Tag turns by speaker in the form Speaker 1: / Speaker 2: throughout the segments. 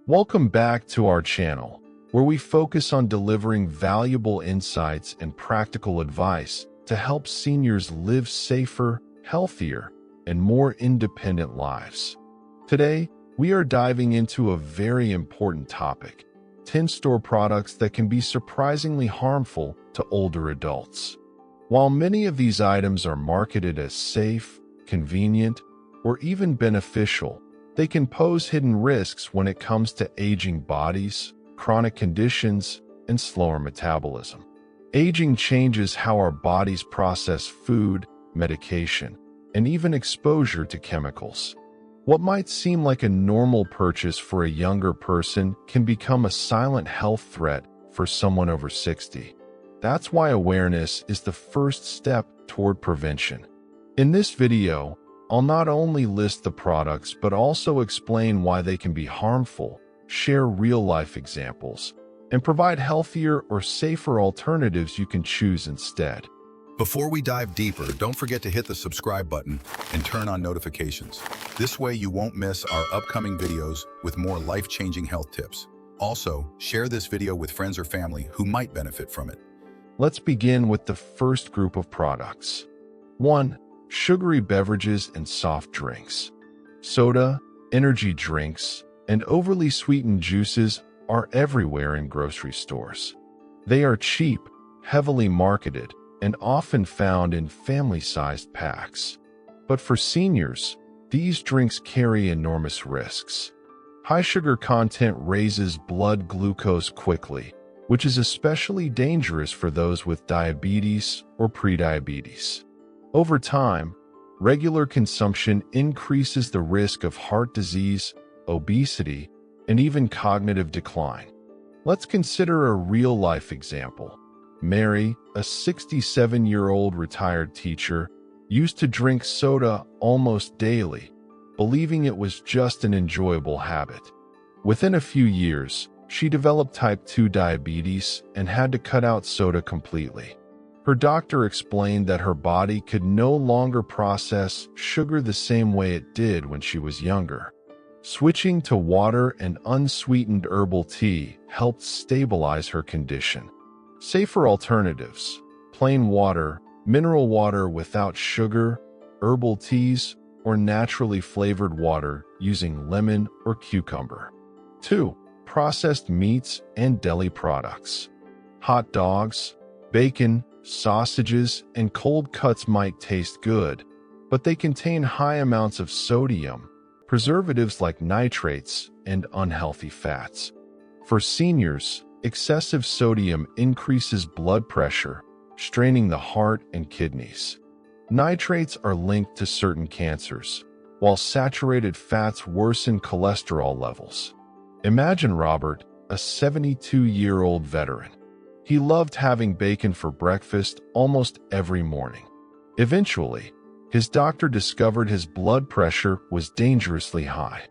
Speaker 1: Welcome back to our channel, where we focus on delivering valuable insights and practical advice to help seniors live safer, healthier, and more independent lives. Today, we are diving into a very important topic: 10 store products that can be surprisingly harmful to older adults. While many of these items are marketed as safe, convenient, or even beneficial, they can pose hidden risks when it comes to aging bodies, chronic conditions, and slower metabolism. Aging changes how our bodies process food, medication, and even exposure to chemicals. What might seem like a normal purchase for a younger person can become a silent health threat for someone over 60. That's why awareness is the first step toward prevention. In this video, I'll not only list the products but also explain why they can be harmful, share real-life examples, and provide healthier or safer alternatives you can choose instead.
Speaker 2: Before we dive deeper, don't forget to hit the subscribe button and turn on notifications. This way you won't miss our upcoming videos with more life-changing health tips. Also, share this video with friends or family who might benefit from it.
Speaker 1: Let's begin with the first group of products. 1. Sugary beverages and soft drinks. Soda, energy drinks, and overly sweetened juices are everywhere in grocery stores. They are cheap, heavily marketed, and often found in family-sized packs. But for seniors, these drinks carry enormous risks. High sugar content raises blood glucose quickly, which is especially dangerous for those with diabetes or prediabetes. Over time, regular consumption increases the risk of heart disease, obesity, and even cognitive decline. Let's consider a real-life example. Mary, a 67-year-old retired teacher, used to drink soda almost daily, believing it was just an enjoyable habit. Within a few years, she developed type 2 diabetes and had to cut out soda completely. Her doctor explained that her body could no longer process sugar the same way it did when she was younger. Switching to water and unsweetened herbal tea helped stabilize her condition. Safer alternatives: plain water, mineral water without sugar, herbal teas, or naturally flavored water using lemon or cucumber. 2. Processed meats and deli products. Hot dogs, bacon, sausages, and cold cuts might taste good, but they contain high amounts of sodium, preservatives like nitrates, and unhealthy fats. For seniors, excessive sodium increases blood pressure, straining the heart and kidneys. Nitrates are linked to certain cancers, while saturated fats worsen cholesterol levels. Imagine Robert, a 72-year-old veteran. He loved having bacon for breakfast almost every morning. Eventually, his doctor discovered his blood pressure was dangerously high.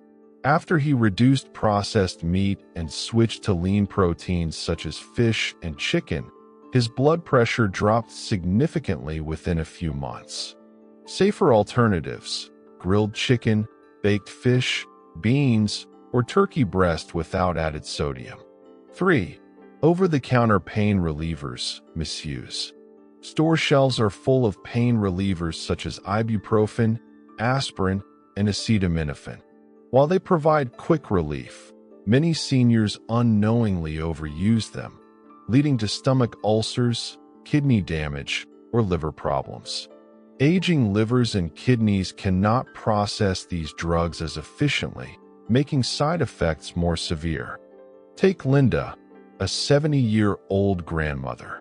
Speaker 1: After he reduced processed meat and switched to lean proteins such as fish and chicken, his blood pressure dropped significantly within a few months. Safer alternatives: grilled chicken, baked fish, beans, or turkey breast without added sodium. 3. Over-the-counter pain relievers misuse. Store shelves are full of pain relievers such as ibuprofen, aspirin, and acetaminophen. While they provide quick relief, many seniors unknowingly overuse them, leading to stomach ulcers, kidney damage, or liver problems. Aging livers and kidneys cannot process these drugs as efficiently, making side effects more severe. Take Linda, a 70-year-old grandmother.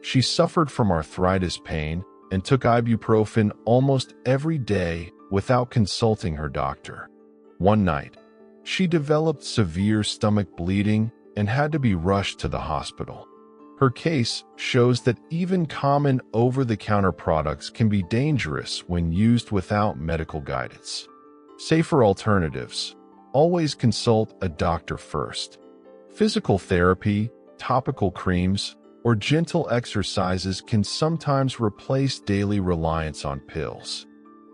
Speaker 1: She suffered from arthritis pain and took ibuprofen almost every day without consulting her doctor. One night, she developed severe stomach bleeding and had to be rushed to the hospital. Her case shows that even common over-the-counter products can be dangerous when used without medical guidance. Safer alternatives: always consult a doctor first. Physical therapy, topical creams, or gentle exercises can sometimes replace daily reliance on pills.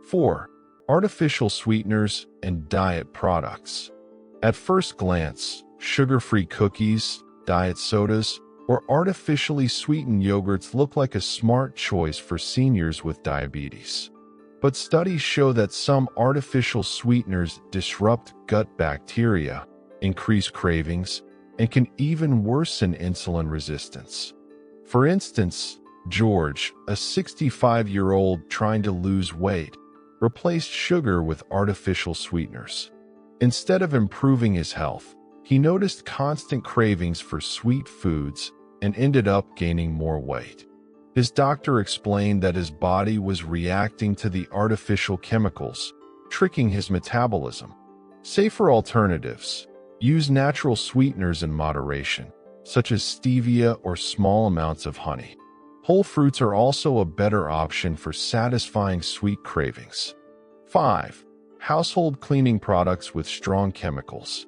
Speaker 1: 4. Artificial sweeteners and diet products. At first glance, sugar-free cookies, diet sodas, or artificially sweetened yogurts look like a smart choice for seniors with diabetes. But studies show that some artificial sweeteners disrupt gut bacteria, increase cravings, and can even worsen insulin resistance. For instance, George, a 65-year-old trying to lose weight, replaced sugar with artificial sweeteners. Instead of improving his health, he noticed constant cravings for sweet foods and ended up gaining more weight. His doctor explained that his body was reacting to the artificial chemicals, tricking his metabolism. Safer alternatives: use natural sweeteners in moderation, such as stevia or small amounts of honey. Whole fruits are also a better option for satisfying sweet cravings. 5. Household cleaning products with strong chemicals.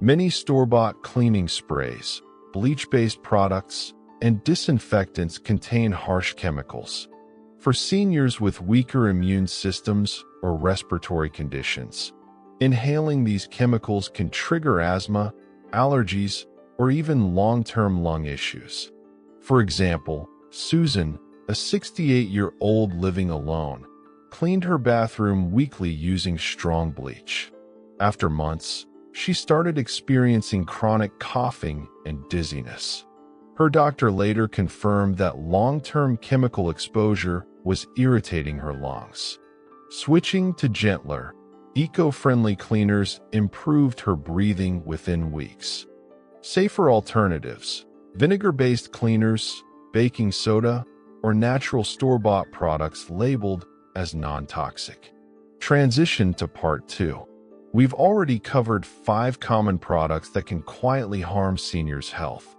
Speaker 1: Many store-bought cleaning sprays, bleach-based products, and disinfectants contain harsh chemicals. For seniors with weaker immune systems or respiratory conditions, inhaling these chemicals can trigger asthma, allergies, or even long-term lung issues. For example, Susan, a 68-year-old living alone, cleaned her bathroom weekly using strong bleach. After months, she started experiencing chronic coughing and dizziness. Her doctor later confirmed that long-term chemical exposure was irritating her lungs. Switching to gentler, eco-friendly cleaners improved her breathing within weeks. Safer alternatives: vinegar-based cleaners, baking soda, or natural store-bought products labeled as non-toxic. Transition to Part 2. We've already covered 5 common products that can quietly harm seniors' health.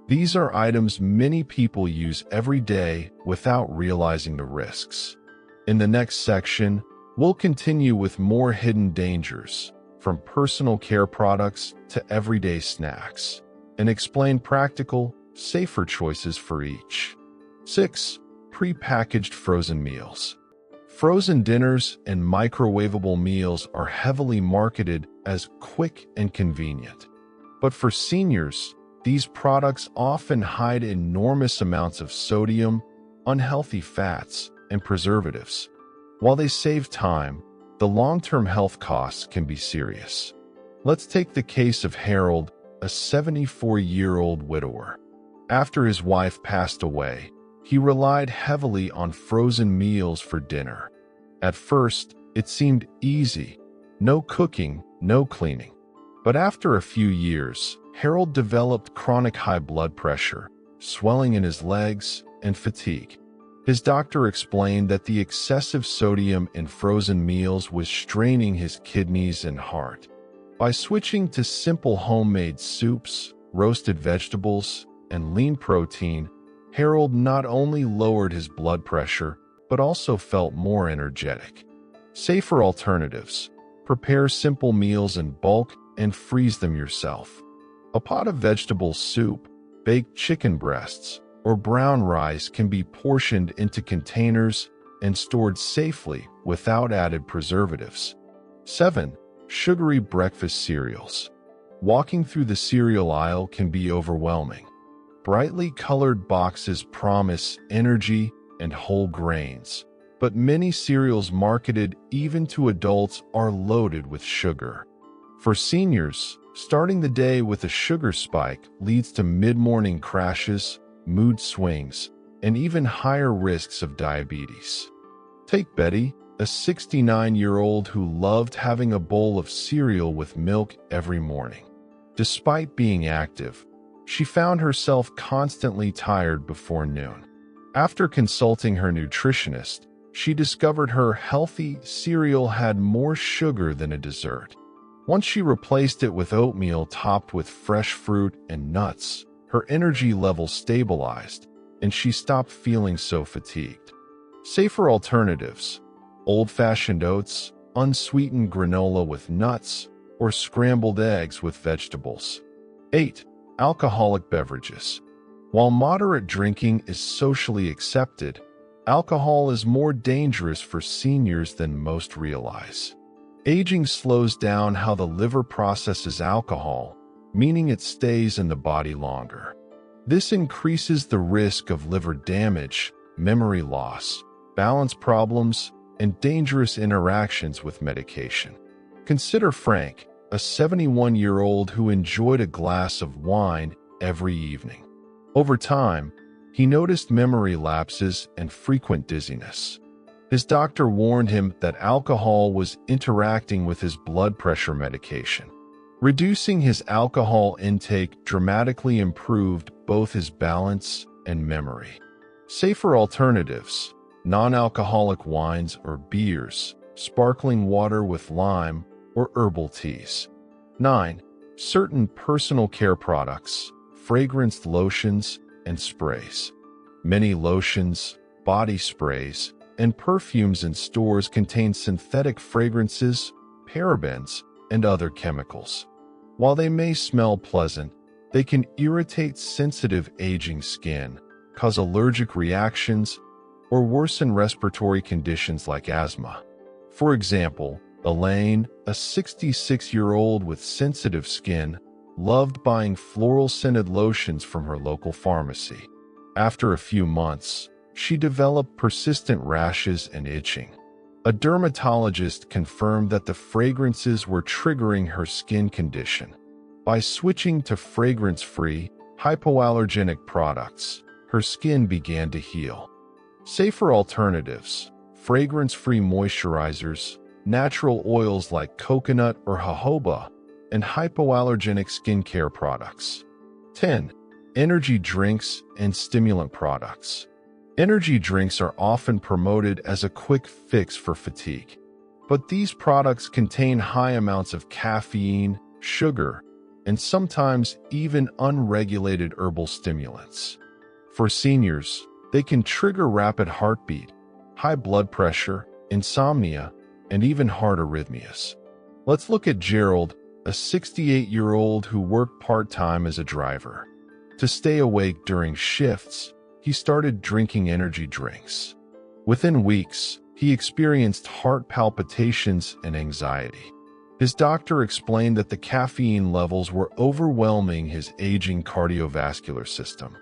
Speaker 1: These are items many people use every day without realizing the risks. In the next section, we'll continue with more hidden dangers, from personal care products to everyday snacks, and explain practical, safer choices for each. 6. Pre-packaged frozen meals. Frozen dinners and microwavable meals are heavily marketed as quick and convenient. But for seniors, these products often hide enormous amounts of sodium, unhealthy fats, and preservatives. While they save time, the long-term health costs can be serious. Let's take the case of Harold, a 74-year-old widower. After his wife passed away, he relied heavily on frozen meals for dinner. At first, it seemed easy. No cooking, no cleaning. But after a few years, Harold developed chronic high blood pressure, swelling in his legs, and fatigue. His doctor explained that the excessive sodium in frozen meals was straining his kidneys and heart. By switching to simple homemade soups, roasted vegetables, and lean protein, Harold not only lowered his blood pressure, but also felt more energetic. Safer alternatives: prepare simple meals in bulk and freeze them yourself. A pot of vegetable soup, baked chicken breasts, or brown rice can be portioned into containers and stored safely without added preservatives. 7. Sugary breakfast cereals. Walking through the cereal aisle can be overwhelming. Brightly colored boxes promise energy and whole grains, but many cereals marketed even to adults are loaded with sugar. For seniors, starting the day with a sugar spike leads to mid-morning crashes, mood swings, and even higher risks of diabetes. Take Betty, a 69-year-old who loved having a bowl of cereal with milk every morning. Despite being active, she found herself constantly tired before noon. After consulting her nutritionist, she discovered her healthy cereal had more sugar than a dessert. Once she replaced it with oatmeal topped with fresh fruit and nuts, her energy level stabilized, and she stopped feeling so fatigued. Safer alternatives: old-fashioned oats, unsweetened granola with nuts, or scrambled eggs with vegetables. 8. Alcoholic beverages. While moderate drinking is socially accepted, alcohol is more dangerous for seniors than most realize. Aging slows down how the liver processes alcohol, meaning it stays in the body longer. This increases the risk of liver damage, memory loss, balance problems, and dangerous interactions with medication. Consider Frank, a 71-year-old who enjoyed a glass of wine every evening. Over time, he noticed memory lapses and frequent dizziness. His doctor warned him that alcohol was interacting with his blood pressure medication. Reducing his alcohol intake dramatically improved both his balance and memory. Safer alternatives: non-alcoholic wines or beers, sparkling water with lime, or herbal teas. 9. Certain personal care products, fragranced lotions, and sprays. Many lotions, body sprays, and perfumes in stores contain synthetic fragrances, parabens, and other chemicals. While they may smell pleasant, they can irritate sensitive aging skin, cause allergic reactions, or worsen respiratory conditions like asthma. For example, Elaine, a 66-year-old with sensitive skin, loved buying floral-scented lotions from her local pharmacy. After a few months, she developed persistent rashes and itching. A dermatologist confirmed that the fragrances were triggering her skin condition. By switching to fragrance-free, hypoallergenic products, her skin began to heal. Safer alternatives: fragrance-free moisturizers, natural oils like coconut or jojoba, and hypoallergenic skincare products. 10. Energy drinks and stimulant products. Energy drinks are often promoted as a quick fix for fatigue, but these products contain high amounts of caffeine, sugar, and sometimes even unregulated herbal stimulants. For seniors, they can trigger rapid heartbeat, high blood pressure, insomnia, and even heart arrhythmias. Let's look at Gerald, a 68-year-old who worked part-time as a driver. To stay awake during shifts, he started drinking energy drinks. Within weeks, he experienced heart palpitations and anxiety. His doctor explained that the caffeine levels were overwhelming his aging cardiovascular system.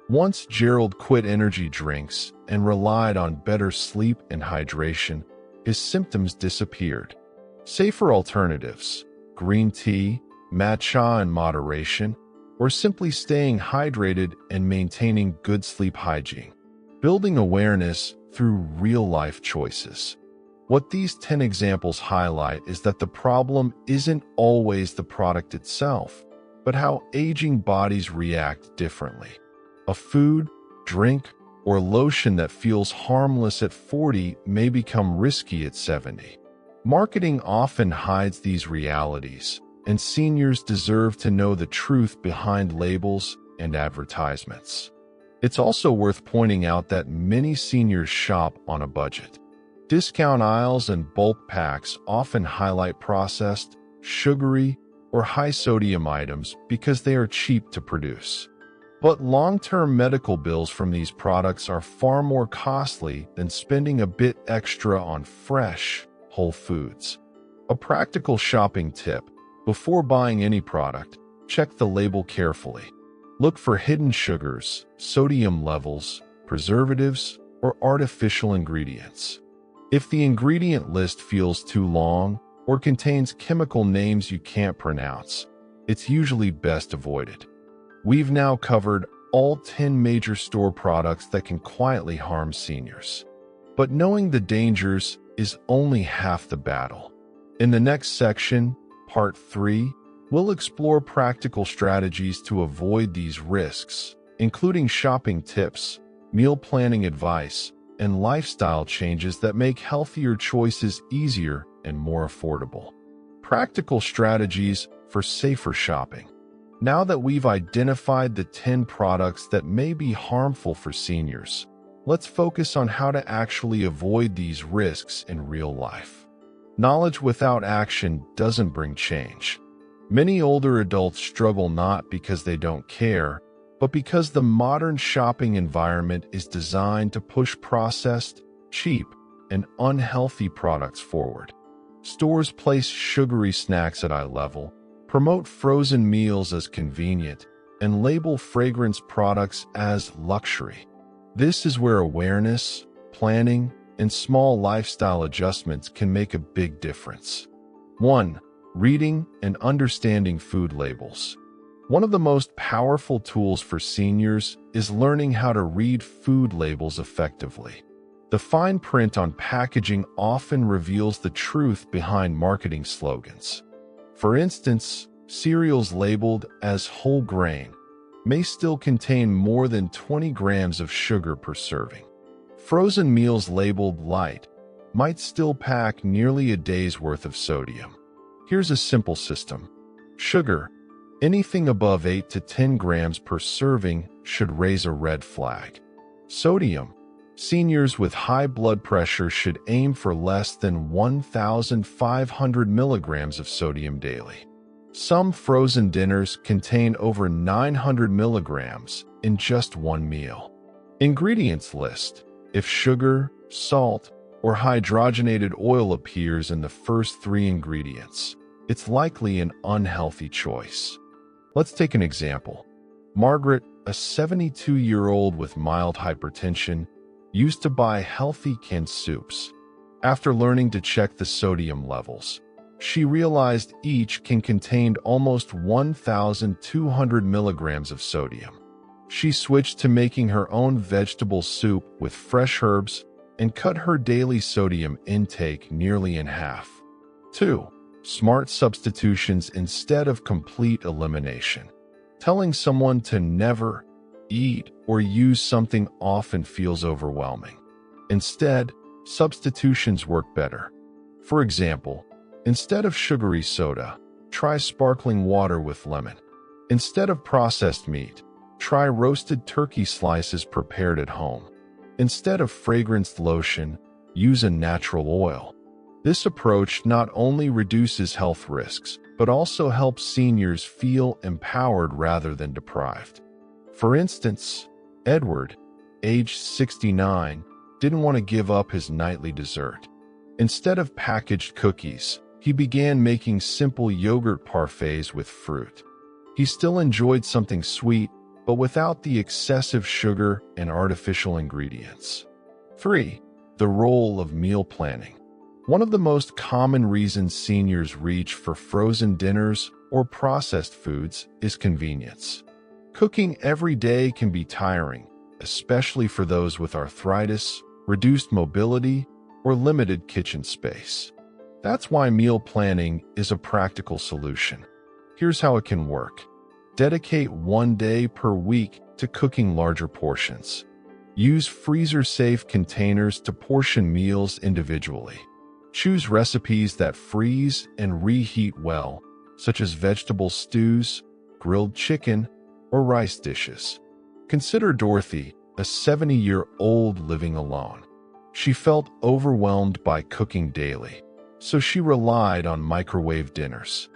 Speaker 1: Once Gerald quit energy drinks and relied on better sleep and hydration, his symptoms disappeared. Safer alternatives: green tea, matcha in moderation, or simply staying hydrated and maintaining good sleep hygiene. Building awareness through real-life choices. What these 10 examples highlight is that the problem isn't always the product itself, but how aging bodies react differently. A food, drink, or lotion that feels harmless at 40 may become risky at 70. Marketing often hides these realities, and seniors deserve to know the truth behind labels and advertisements. It's also worth pointing out that many seniors shop on a budget. Discount aisles and bulk packs often highlight processed, sugary, or high-sodium items because they are cheap to produce. But long-term medical bills from these products are far more costly than spending a bit extra on fresh, whole foods. A practical shopping tip: before buying any product, check the label carefully. Look for hidden sugars, sodium levels, preservatives, or artificial ingredients. If the ingredient list feels too long or contains chemical names you can't pronounce, it's usually best avoided. We've now covered all 10 major store products that can quietly harm seniors. But knowing the dangers is only half the battle. In the next section, Part 3, we'll explore practical strategies to avoid these risks, including shopping tips, meal planning advice, and lifestyle changes that make healthier choices easier and more affordable. Practical strategies for safer shopping. Now that we've identified the 10 products that may be harmful for seniors, let's focus on how to actually avoid these risks in real life. Knowledge without action doesn't bring change. Many older adults struggle not because they don't care, but because the modern shopping environment is designed to push processed, cheap, and unhealthy products forward. Stores place sugary snacks at eye level, promote frozen meals as convenient, and label fragrance products as luxury. This is where awareness, planning, and small lifestyle adjustments can make a big difference. 1. Reading and understanding food labels. One of the most powerful tools for seniors is learning how to read food labels effectively. The fine print on packaging often reveals the truth behind marketing slogans. For instance, cereals labeled as whole grain may still contain more than 20 grams of sugar per serving. Frozen meals labeled light might still pack nearly a day's worth of sodium. Here's a simple system. Sugar, anything above 8 to 10 grams per serving should raise a red flag. Sodium, seniors with high blood pressure should aim for less than 1,500 milligrams of sodium daily. Some frozen dinners contain over 900 milligrams in just one meal. Ingredients list. If sugar, salt, or hydrogenated oil appears in the first 3 ingredients, it's likely an unhealthy choice. Let's take an example. Margaret, a 72-year-old with mild hypertension, used to buy healthy canned soups. After learning to check the sodium levels, she realized each can contain almost 1,200 milligrams of sodium. She switched to making her own vegetable soup with fresh herbs and cut her daily sodium intake nearly in half. 2. Smart substitutions instead of complete elimination. Telling someone to never eat or use something often feels overwhelming. Instead, substitutions work better. For example, instead of sugary soda, try sparkling water with lemon. Instead of processed meat, try roasted turkey slices prepared at home. Instead of fragranced lotion, use a natural oil. This approach not only reduces health risks, but also helps seniors feel empowered rather than deprived. For instance, Edward, aged 69, didn't want to give up his nightly dessert. Instead of packaged cookies, he began making simple yogurt parfaits with fruit. He still enjoyed something sweet, but without the excessive sugar and artificial ingredients. 3. The role of meal planning. One of the most common reasons seniors reach for frozen dinners or processed foods is convenience. Cooking every day can be tiring, especially for those with arthritis, reduced mobility, or limited kitchen space. That's why meal planning is a practical solution. Here's how it can work. Dedicate 1 day per week to cooking larger portions. Use freezer-safe containers to portion meals individually. Choose recipes that freeze and reheat well, such as vegetable stews, grilled chicken, or rice dishes. Consider Dorothy, a 70-year-old living alone. She felt overwhelmed by cooking daily, so she relied on microwave dinners.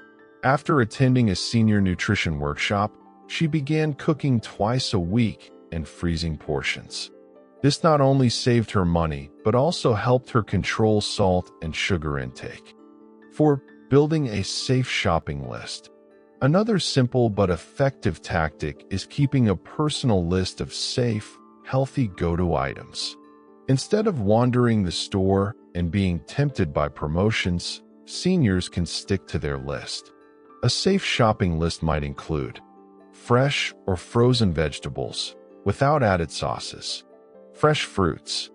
Speaker 1: After attending a senior nutrition workshop, she began cooking twice a week and freezing portions. This not only saved her money, but also helped her control salt and sugar intake. 4. Building a safe shopping list. Another simple but effective tactic is keeping a personal list of safe, healthy go-to items. Instead of wandering the store and being tempted by promotions, seniors can stick to their list. A safe shopping list might include fresh or frozen vegetables without added sauces, fresh fruits,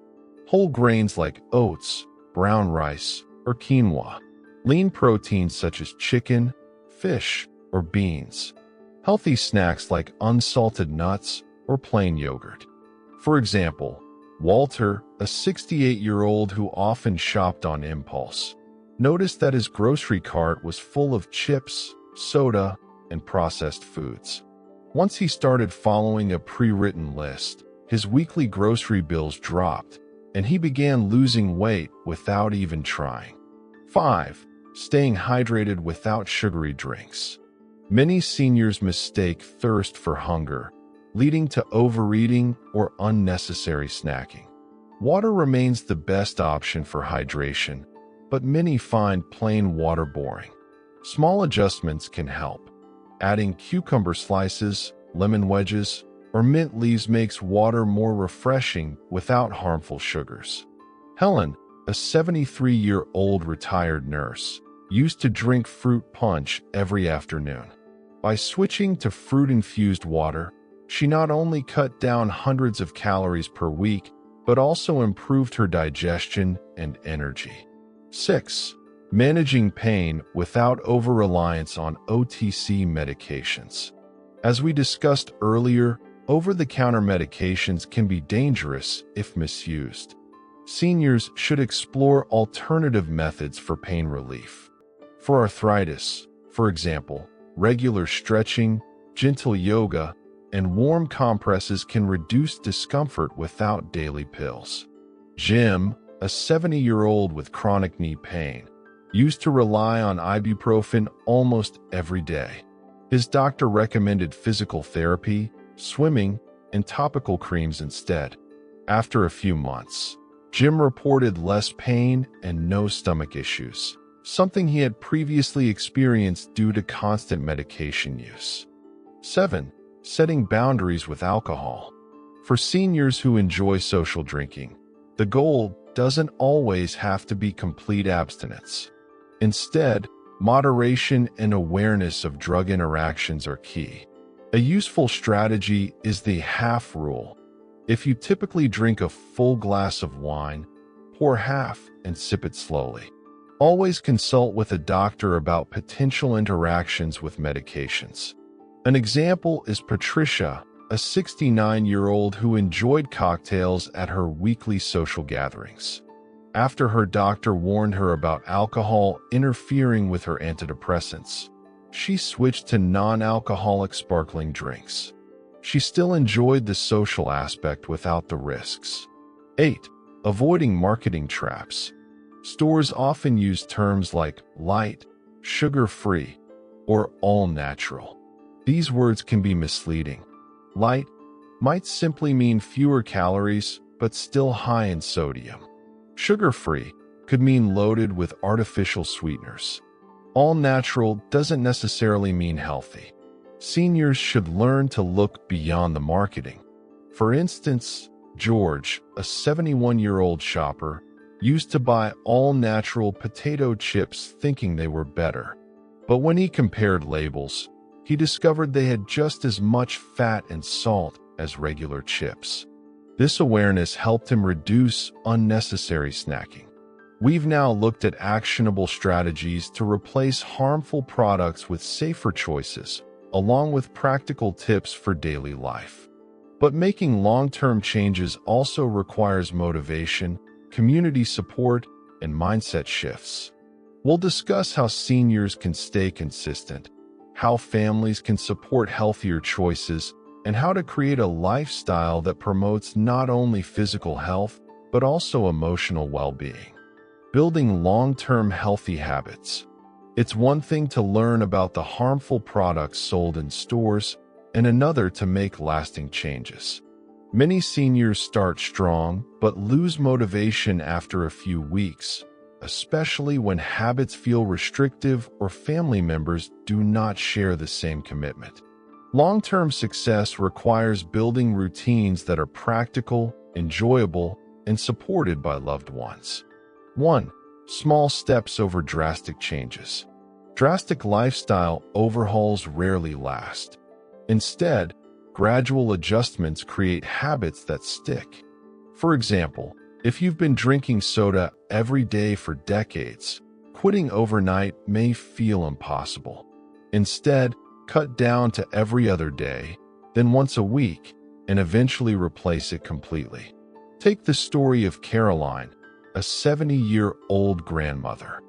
Speaker 1: whole grains like oats, brown rice, or quinoa, lean proteins such as chicken, fish, or beans, healthy snacks like unsalted nuts or plain yogurt. For example, Walter, a 68-year-old who often shopped on impulse, noticed that his grocery cart was full of chips, soda, and processed foods. Once he started following a pre-written list, his weekly grocery bills dropped, and he began losing weight without even trying. 5. Staying hydrated without sugary drinks. Many seniors mistake thirst for hunger, leading to overeating or unnecessary snacking. Water remains the best option for hydration, but many find plain water boring. Small adjustments can help. Adding cucumber slices, lemon wedges, or mint leaves makes water more refreshing without harmful sugars. Helen, a 73-year-old retired nurse, used to drink fruit punch every afternoon. By switching to fruit-infused water, she not only cut down hundreds of calories per week, but also improved her digestion and energy. 6. Managing pain without over-reliance on OTC medications. As we discussed earlier, over-the-counter medications can be dangerous if misused. Seniors should explore alternative methods for pain relief. For arthritis, for example, regular stretching, gentle yoga, and warm compresses can reduce discomfort without daily pills. Jim, a 70-year-old with chronic knee pain, used to rely on ibuprofen almost every day. His doctor recommended physical therapy, swimming, and topical creams instead. After a few months, Jim reported less pain and no stomach issues, something he had previously experienced due to constant medication use. 7. Setting boundaries with alcohol. For seniors who enjoy social drinking, the goal doesn't always have to be complete abstinence. Instead, moderation and awareness of drug interactions are key. A useful strategy is the half rule. If you typically drink a full glass of wine, pour half and sip it slowly. Always consult with a doctor about potential interactions with medications. An example is Patricia, a 69-year-old who enjoyed cocktails at her weekly social gatherings. After her doctor warned her about alcohol interfering with her antidepressants, she switched to non-alcoholic sparkling drinks. She still enjoyed the social aspect without the risks. 8. Avoiding marketing traps. Stores often use terms like light, sugar-free, or all-natural. These words can be misleading. Light might simply mean fewer calories, but still high in sodium. Sugar-free could mean loaded with artificial sweeteners. All-natural doesn't necessarily mean healthy. Seniors should learn to look beyond the marketing. For instance, George, a 71-year-old shopper, used to buy all-natural potato chips thinking they were better. But when he compared labels, he discovered they had just as much fat and salt as regular chips. This awareness helped him reduce unnecessary snacking. We've now looked at actionable strategies to replace harmful products with safer choices, along with practical tips for daily life. But making long-term changes also requires motivation, community support, and mindset shifts. We'll discuss how seniors can stay consistent, how families can support healthier choices, and how to create a lifestyle that promotes not only physical health, but also emotional well-being. Building long-term healthy habits. It's one thing to learn about the harmful products sold in stores, and another to make lasting changes. Many seniors start strong, but lose motivation after a few weeks, especially when habits feel restrictive or family members do not share the same commitment. Long-term success requires building routines that are practical, enjoyable, and supported by loved ones. 1. Small steps over drastic changes. Drastic lifestyle overhauls rarely last. Instead, gradual adjustments create habits that stick. For example, if you've been drinking soda every day for decades, quitting overnight may feel impossible. Instead, cut down to every other day, then once a week, and eventually replace it completely. Take the story of Caroline, a 70-year-old grandmother.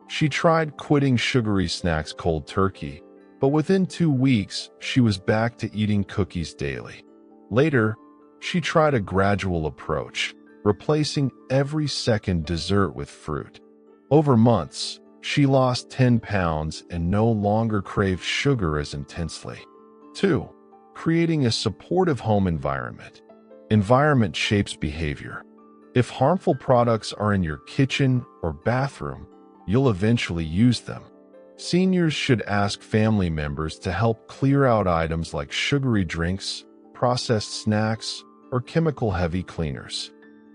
Speaker 1: She tried quitting sugary snacks cold turkey, but within 2 weeks, she was back to eating cookies daily. Later, she tried a gradual approach, replacing every second dessert with fruit. Over months, she lost 10 pounds and no longer craved sugar as intensely. 2. Creating a supportive home environment. Environment shapes behavior. If harmful products are in your kitchen or bathroom, you'll eventually use them. Seniors should ask family members to help clear out items like sugary drinks, processed snacks, or chemical-heavy cleaners.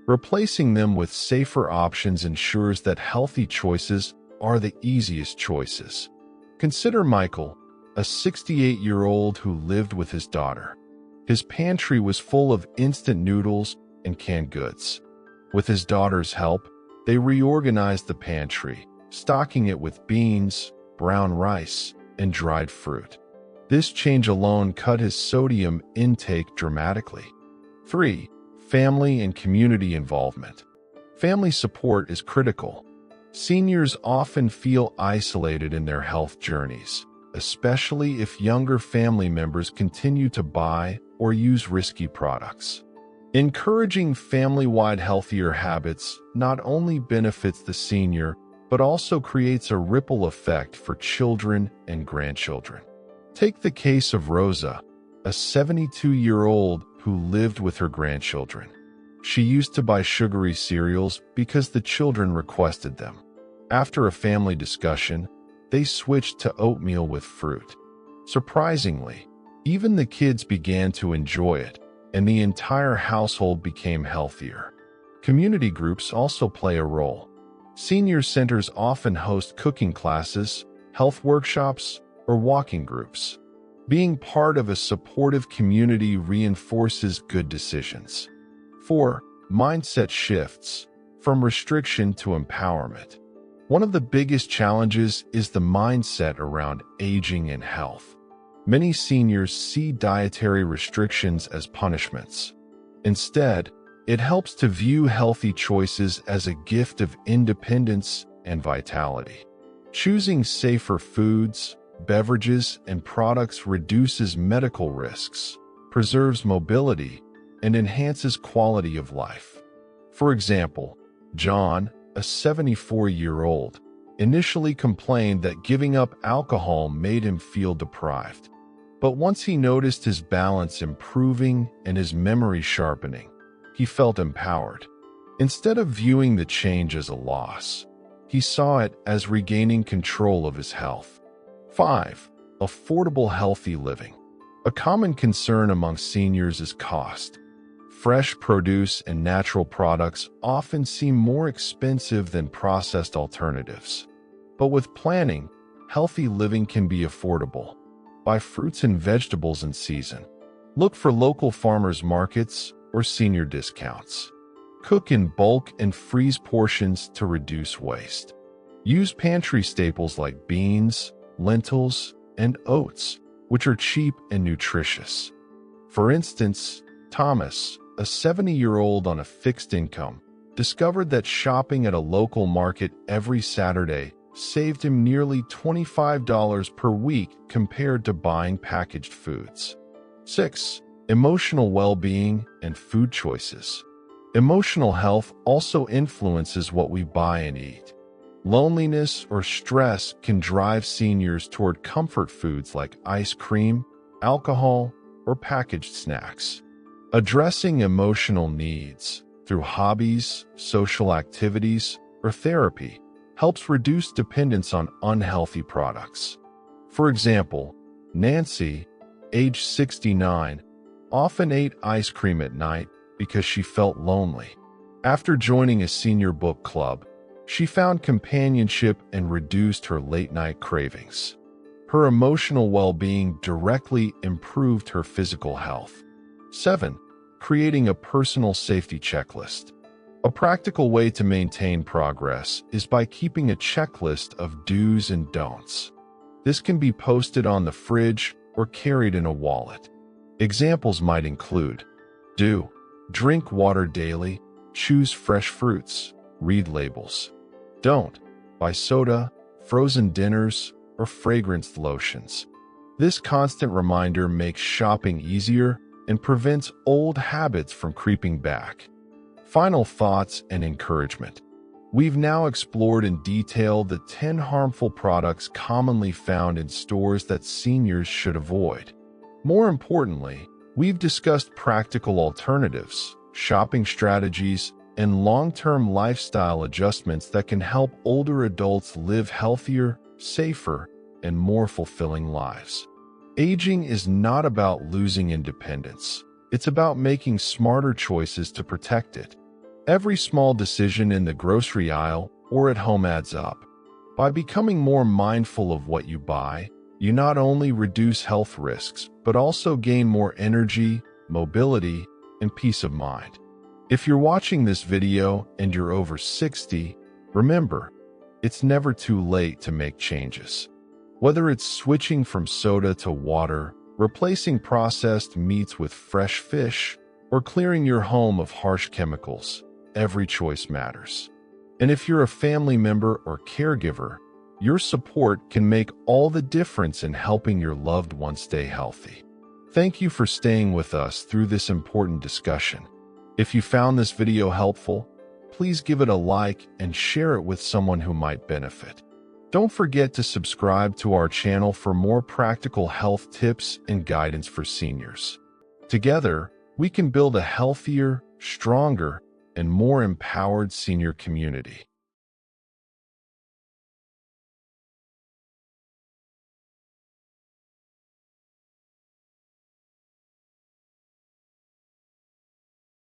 Speaker 1: Replacing them with safer options ensures that healthy choices are the easiest choices. Consider Michael, a 68-year-old who lived with his daughter. His pantry was full of instant noodles and canned goods. With his daughter's help, they reorganized the pantry, stocking it with beans, brown rice, and dried fruit. This change alone cut his sodium intake dramatically. 3. Family and community involvement. Family support is critical. Seniors often feel isolated in their health journeys, especially if younger family members continue to buy or use risky products. Encouraging family-wide healthier habits not only benefits the senior, but also creates a ripple effect for children and grandchildren. Take the case of Rosa, a 72-year-old who lived with her grandchildren. She used to buy sugary cereals because the children requested them. After a family discussion, they switched to oatmeal with fruit. Surprisingly, even the kids began to enjoy it, and the entire household became healthier. Community groups also play a role. Senior centers often host cooking classes, health workshops, or walking groups. Being part of a supportive community reinforces good decisions. 4. Mindset shifts from restriction to empowerment. One of the biggest challenges is the mindset around aging and health. Many seniors see dietary restrictions as punishments. Instead, it helps to view healthy choices as a gift of independence and vitality. Choosing safer foods, beverages, and products reduces medical risks, preserves mobility, and enhances quality of life. For example, John, a 74-year-old, initially complained that giving up alcohol made him feel deprived. But once he noticed his balance improving and his memory sharpening, he felt empowered. Instead of viewing the change as a loss, he saw it as regaining control of his health. 5. Affordable healthy living. A common concern among seniors is cost. Fresh produce and natural products often seem more expensive than processed alternatives. But with planning, healthy living can be affordable. Buy fruits and vegetables in season. Look for local farmers markets or senior discounts. Cook in bulk and freeze portions to reduce waste. Use pantry staples like beans, lentils, and oats, which are cheap and nutritious. For instance, Thomas, a 70-year-old on a fixed income, discovered that shopping at a local market every Saturday saved him nearly $25 per week compared to buying packaged foods. 6. Emotional well-being and food choices. Emotional health also influences what we buy and eat. Loneliness or stress can drive seniors toward comfort foods like ice cream, alcohol, or packaged snacks. Addressing emotional needs through hobbies, social activities, or therapy helps reduce dependence on unhealthy products. For example, Nancy, age 69, often ate ice cream at night because she felt lonely. After joining a senior book club, she found companionship and reduced her late-night cravings. Her emotional well-being directly improved her physical health. 7. Creating a personal safety checklist. A practical way to maintain progress is by keeping a checklist of do's and don'ts. This can be posted on the fridge or carried in a wallet. Examples might include: do, drink water daily, choose fresh fruits, read labels. Don't, buy soda, frozen dinners, or fragranced lotions. This constant reminder makes shopping easier and prevents old habits from creeping back. Final thoughts and encouragement. We've now explored in detail the 10 harmful products commonly found in stores that seniors should avoid. More importantly, we've discussed practical alternatives, shopping strategies, and long-term lifestyle adjustments that can help older adults live healthier, safer, and more fulfilling lives. Aging is not about losing independence. It's about making smarter choices to protect it. Every small decision in the grocery aisle or at home adds up. By becoming more mindful of what you buy, you not only reduce health risks, but also gain more energy, mobility, and peace of mind. If you're watching this video and you're over 60, remember, it's never too late to make changes. Whether it's switching from soda to water, replacing processed meats with fresh fish, or clearing your home of harsh chemicals, every choice matters. And if you're a family member or caregiver, your support can make all the difference in helping your loved one stay healthy. Thank you for staying with us through this important discussion. If you found this video helpful, please give it a like and share it with someone who might benefit. Don't forget to subscribe to our channel for more practical health tips and guidance for seniors. Together, we can build a healthier, stronger, and more empowered senior community.